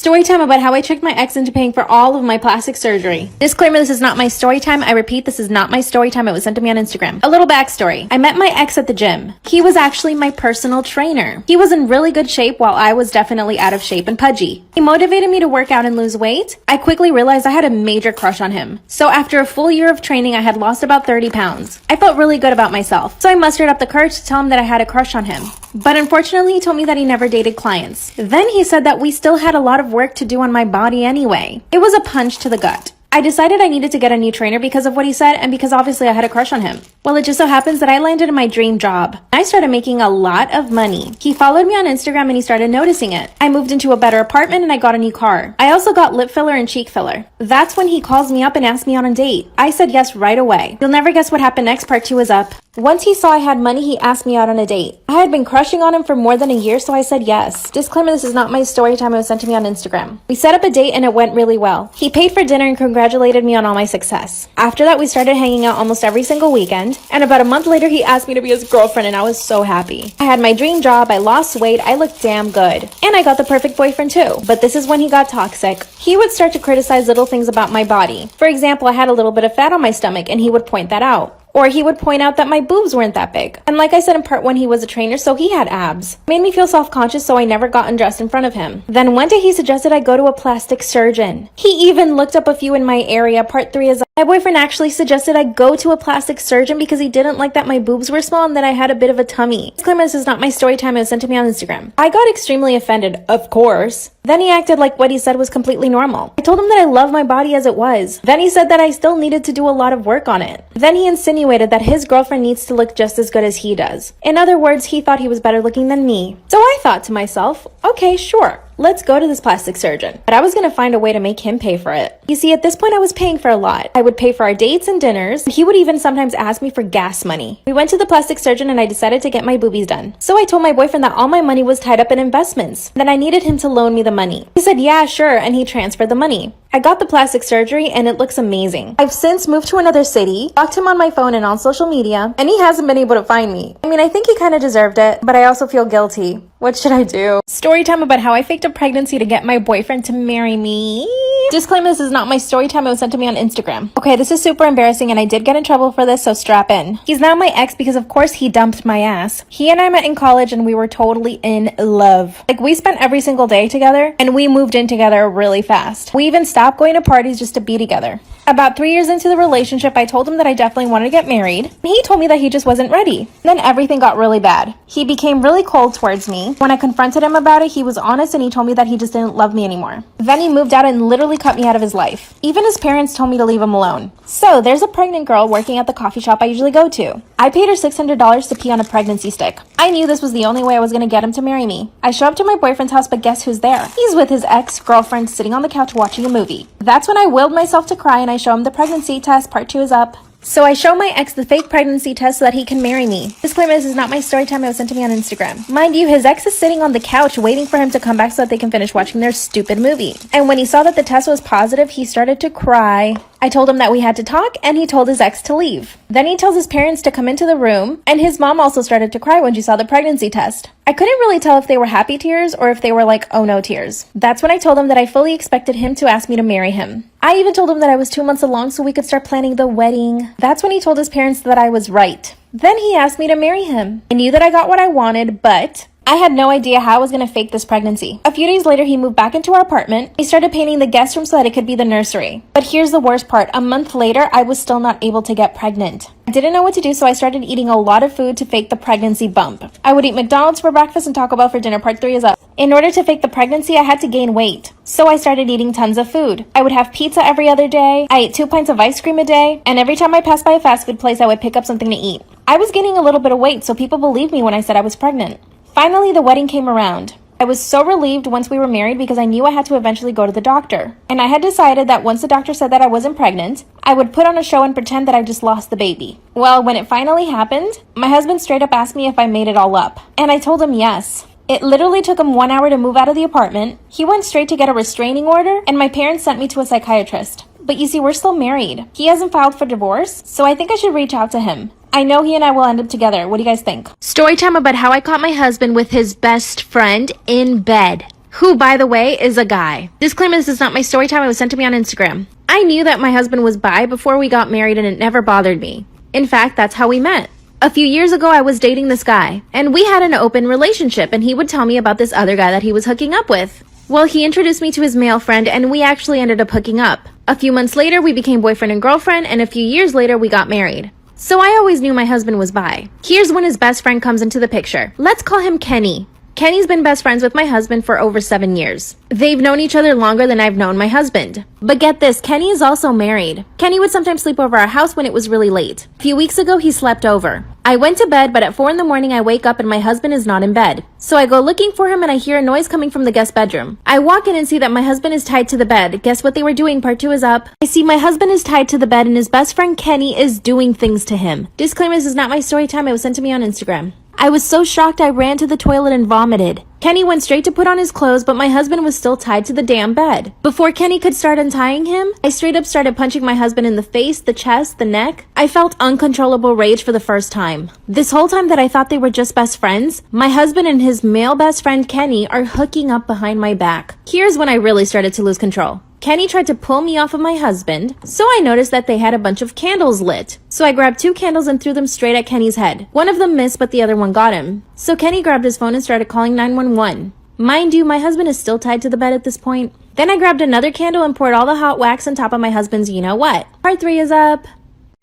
Story time about how I tricked my ex into paying for all of my plastic surgery. Disclaimer, this is not my story time. I repeat, this is not my story time. It was sent to me on Instagram. A little backstory. I met my ex at the gym. He was actually my personal trainer. He was in really good shape while I was definitely out of shape and pudgy. He motivated me to work out and lose weight. I quickly realized I had a major crush on him. So after a full year of training, I had lost about 30 pounds. I felt really good about myself. So I mustered up the courage to tell him that I had a crush on him. But unfortunately, he told me that he never dated clients. Then he said that we still had a lot of work to do on my body anyway. It was a punch to the gut. I decided I needed to get a new trainer because of what he said and because obviously I had a crush on him. Well, it just so happens that I landed in my dream job. I started making a lot of money. He followed me on Instagram and he started noticing it. I moved into a better apartment and I got a new car. I also got lip filler and cheek filler. That's when he calls me up and asks me on a date. I said yes right away. You'll never guess what happened next. Part 2 is up. Once he saw I had money, he asked me out on a date. I had been crushing on him for more than a year, so I said yes. Disclaimer, this is not my story time. It was sent to me on Instagram. We set up a date and it went really well. He paid for dinner and congratulated me on all my success. After that, we started hanging out almost every single weekend, and about a month later, he asked me to be his girlfriend, and I was so happy. I had my dream job, I lost weight, I looked damn good, and I got the perfect boyfriend too. But this is when he got toxic. He would start to criticize little things about my body. For example, I had a little bit of fat on my stomach, and he would point that out. Or he would point out that my boobs weren't that big. And like I said in part 1, he was a trainer, so he had abs. Made me feel self-conscious, so I never got undressed in front of him. Then one day he suggested I go to a plastic surgeon. He even looked up a few in my area. Part 3 is my boyfriend actually suggested I go to a plastic surgeon because he didn't like that my boobs were small and that I had a bit of a tummy. Disclaimer, this is not my story time. It was sent to me on Instagram. I got extremely offended, of course. Then he acted like what he said was completely normal. I told him that I love my body as it was. Then he said that I still needed to do a lot of work on it. Then he insinuated that his girlfriend needs to look just as good as he does. In other words, he thought he was better looking than me. So I thought to myself, okay, sure. Let's go to this plastic surgeon. But I was going to find a way to make him pay for it. You see, at this point, I was paying for a lot. I would pay for our dates and dinners. He would even sometimes ask me for gas money. We went to the plastic surgeon and I decided to get my boobies done. So I told my boyfriend that all my money was tied up in investments. Then I needed him to loan me the money. He said, yeah, sure, and he transferred the money. I got the plastic surgery and it looks amazing. I've since moved to another city, blocked him on my phone and on social media, and he hasn't been able to find me. I mean, I think he kind of deserved it, but I also feel guilty. What should I do? Story time about how I faked a pregnancy to get my boyfriend to marry me. Disclaimer, this is not my story time. It was sent to me on Instagram. Okay, this is super embarrassing and I did get in trouble for this, so strap in. He's now my ex because of course he dumped my ass. He and I met in college and we were totally in love. Like, we spent every single day together and we moved in together really fast. We even stopped going to parties just to be together. About 3 years into the relationship, I told him that I definitely wanted to get married. And he told me that he just wasn't ready. Then everything got really bad. He became really cold towards me. When I confronted him about it, he was honest and he told me that he just didn't love me anymore. Then he moved out and literally cut me out of his life. Even his parents told me to leave him alone. So there's a pregnant girl working at the coffee shop I usually go to. I paid her $600 to pee on a pregnancy stick. I knew this was the only way I was going to get him to marry me. I show up to my boyfriend's house, but guess who's there? He's with his ex-girlfriend sitting on the couch watching a movie. That's when I willed myself to cry and I show him the pregnancy test. Part 2 is up. So I show my ex the fake pregnancy test so that he can marry me. Disclaimer, this is not my story time. It was sent to me on Instagram. Mind you, his ex is sitting on the couch waiting for him to come back so that they can finish watching their stupid movie. And when he saw that the test was positive, he started to cry. I told him that we had to talk and he told his ex to leave. Then he tells his parents to come into the room and his mom also started to cry when she saw the pregnancy test. I couldn't really tell if they were happy tears or if they were like, oh no tears. That's when I told him that I fully expected him to ask me to marry him. I even told him that I was 2 months along so we could start planning the wedding. That's when he told his parents that I was right. Then he asked me to marry him. I knew that I got what I wanted, but I had no idea how I was going to fake this pregnancy. A few days later, he moved back into our apartment. He started painting the guest room so that it could be the nursery. But here's the worst part. A month later, I was still not able to get pregnant. I didn't know what to do, so I started eating a lot of food to fake the pregnancy bump. I would eat McDonald's for breakfast and Taco Bell for dinner. Part 3 is up. In order to fake the pregnancy, I had to gain weight. So I started eating tons of food. I would have pizza every other day. I ate 2 pints of ice cream a day. And every time I passed by a fast food place, I would pick up something to eat. I was gaining a little bit of weight, so people believed me when I said I was pregnant. Finally, the wedding came around. I was so relieved once we were married because I knew I had to eventually go to the doctor. And I had decided that once the doctor said that I wasn't pregnant, I would put on a show and pretend that I just lost the baby. Well, when it finally happened, my husband straight up asked me if I made it all up. And I told him yes. It literally took him 1 hour to move out of the apartment. He went straight to get a restraining order, and my parents sent me to a psychiatrist. But you see, we're still married. He hasn't filed for divorce, so I think I should reach out to him. I know he and I will end up together. What do you guys think? Story time about how I caught my husband with his best friend in bed. who, by the way, is a guy. Disclaimer, this is not my story time. It was sent to me on Instagram. I knew that my husband was bi before we got married, and it never bothered me. In fact, that's how we met. A few years ago, I was dating this guy, and we had an open relationship, and he would tell me about this other guy that he was hooking up with. Well, he introduced me to his male friend, and we actually ended up hooking up. A few months later, we became boyfriend and girlfriend, and a few years later, we got married. So I always knew my husband was bi. Here's when his best friend comes into the picture. Let's call him Kenny. Kenny's been best friends with my husband for over 7 years. They've known each other longer than I've known my husband. But get this, Kenny is also married. Kenny would sometimes sleep over our house when it was really late. A few weeks ago, he slept over. I went to bed, but at 4 a.m, I wake up and my husband is not in bed. So I go looking for him and I hear a noise coming from the guest bedroom. I walk in and see that my husband is tied to the bed. Guess what they were doing? Part 2 is up. I see my husband is tied to the bed and his best friend Kenny is doing things to him. Disclaimer, this is not my story time. It was sent to me on Instagram. I was so shocked I ran to the toilet and vomited. Kenny went straight to put on his clothes, but my husband was still tied to the damn bed. Before Kenny could start untying him, I straight up started punching my husband in the face, the chest, the neck. I felt uncontrollable rage for the first time. This whole time that I thought they were just best friends, my husband and his male best friend Kenny are hooking up behind my back. Here's when I really started to lose control. Kenny tried to pull me off of my husband, so I noticed that they had a bunch of candles lit. So I grabbed 2 candles and threw them straight at Kenny's head. One of them missed, but the other one got him. So Kenny grabbed his phone and started calling 911. Mind you, my husband is still tied to the bed at this point. Then I grabbed another candle and poured all the hot wax on top of my husband's you-know-what. Part 3 is up.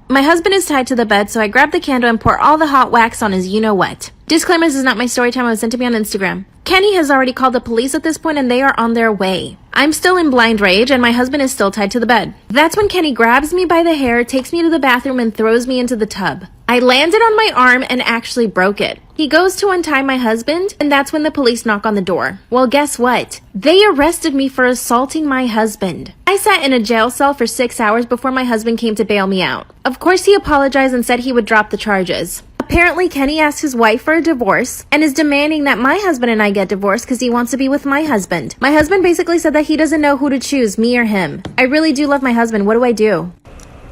My husband is tied to the bed, so I grabbed the candle and poured all the hot wax on his you-know-what. Disclaimer, this is not my story time. It was sent to me on Instagram. Kenny has already called the police at this point and they are on their way. I'm still in blind rage and my husband is still tied to the bed. That's when Kenny grabs me by the hair, takes me to the bathroom and throws me into the tub. I landed on my arm and actually broke it. He goes to untie my husband and that's when the police knock on the door. Well, guess what? They arrested me for assaulting my husband. I sat in a jail cell for 6 hours before my husband came to bail me out. Of course, he apologized and said he would drop the charges. Apparently, Kenny asked his wife for a divorce and is demanding that my husband and I get divorced because he wants to be with my husband. My husband basically said that he doesn't know who to choose, me or him. I really do love my husband. What do I do?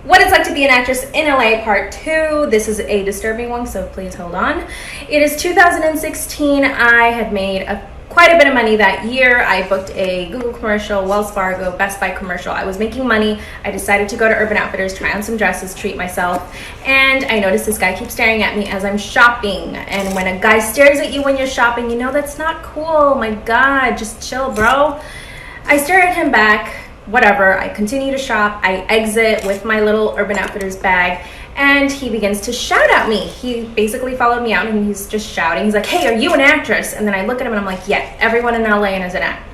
What it's like to be an actress in LA part 2. This is a disturbing one, so please hold on. It is 2016. I had made quite a bit of money that year. I booked a Google commercial, Wells Fargo, Best Buy commercial. I was making money. I decided to go to Urban Outfitters, try on some dresses, treat myself. And I noticed this guy keeps staring at me as I'm shopping. And when a guy stares at you when you're shopping, you know that's not cool. My God, just chill, bro. I stare at him back. Whatever, I continue to shop. I exit with my little Urban Outfitters bag and he begins to shout at me. He basically followed me out and he's just shouting. He's like, hey, are you an actress? And then I look at him and I'm like, yeah, everyone in LA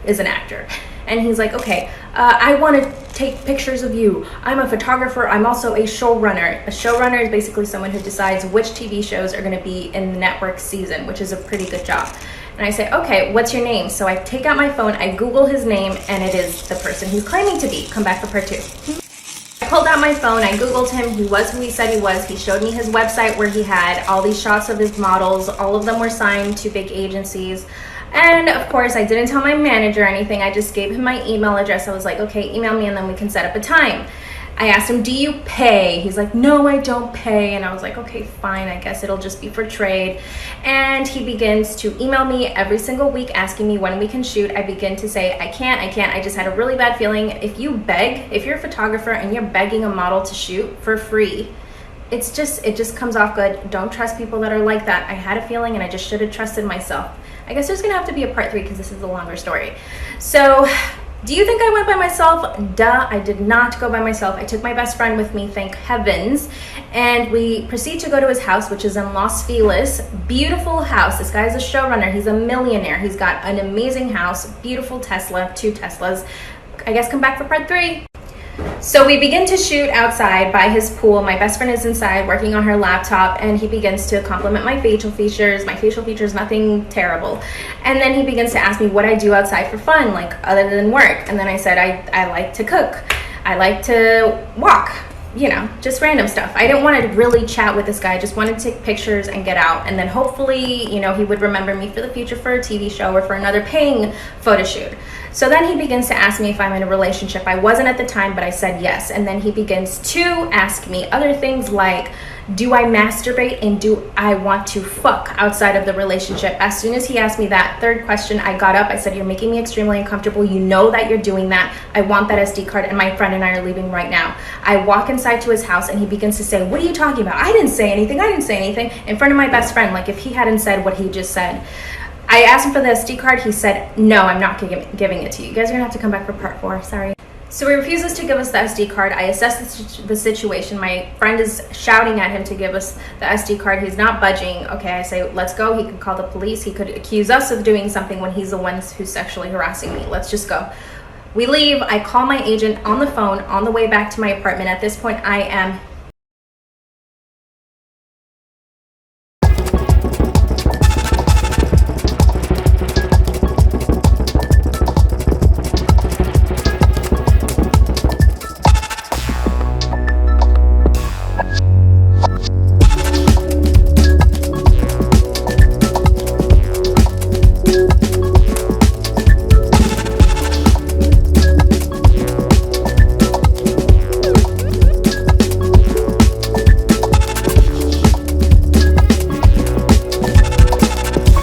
is an actor. And he's like, okay, I want to take pictures of you. I'm a photographer. I'm also a showrunner. A showrunner is basically someone who decides which TV shows are going to be in the network season, which is a pretty good job. And I say, okay, what's your name? So I take out my phone, I Google his name, and it is the person he's claiming to be. Come back for part 2. I pulled out my phone, I Googled him, he was who he said he was. He showed me his website where he had all these shots of his models. All of them were signed to big agencies. And of course, I didn't tell my manager anything. I just gave him my email address. I was like, okay, email me and then we can set up a time. I asked him, do you pay? He's like, no, I don't pay. And I was like, okay, fine. I guess it'll just be for trade. And he begins to email me every single week asking me when we can shoot. I begin to say, I can't. I just had a really bad feeling. If you're a photographer and you're begging a model to shoot for free, it just comes off good. Don't trust people that are like that. I had a feeling and I just should have trusted myself. I guess there's gonna have to be a part 3 because this is a longer story. So, do you think I went by myself? Duh, I did not go by myself. I took my best friend with me, thank heavens, and we proceed to go to his house, which is in Los Feliz. Beautiful house. This guy's a showrunner. He's a millionaire. He's got an amazing house, beautiful Tesla, 2 Teslas. I guess come back for part 3. So we begin to shoot outside by his pool. My best friend is inside working on her laptop and he begins to compliment my facial features. My facial features, nothing terrible. And then he begins to ask me what I do outside for fun, like other than work. And then I said, I like to cook. I like to walk, you know, just random stuff. I didn't want to really chat with this guy. I just wanted to take pictures and get out. And then hopefully, you know, he would remember me for the future for a TV show or for another paying photo shoot. So then he begins to ask me if I'm in a relationship. I wasn't at the time, but I said yes. And then he begins to ask me other things like, Do I masturbate and do I want to fuck outside of the relationship? As soon as he asked me that third question, I got up. I said, you're making me extremely uncomfortable. You know that you're doing that. I want that SD card, and my friend and I are leaving right now. I walk inside to his house, and he begins to say, what are you talking about? I didn't say anything. I didn't say anything. In front of my best friend, like if he hadn't said what he just said. I asked him for the SD card. He said, no, I'm not giving it to you. You guys are gonna have to come back for part 4. Sorry. So he refuses to give us the SD card. I assess the situation. My friend is shouting at him to give us the SD card. He's not budging. Okay, I say, let's go. He could call the police. He could accuse us of doing something when he's the one who's sexually harassing me. Let's just go. We leave. I call my agent on the phone on the way back to my apartment. At this point, I am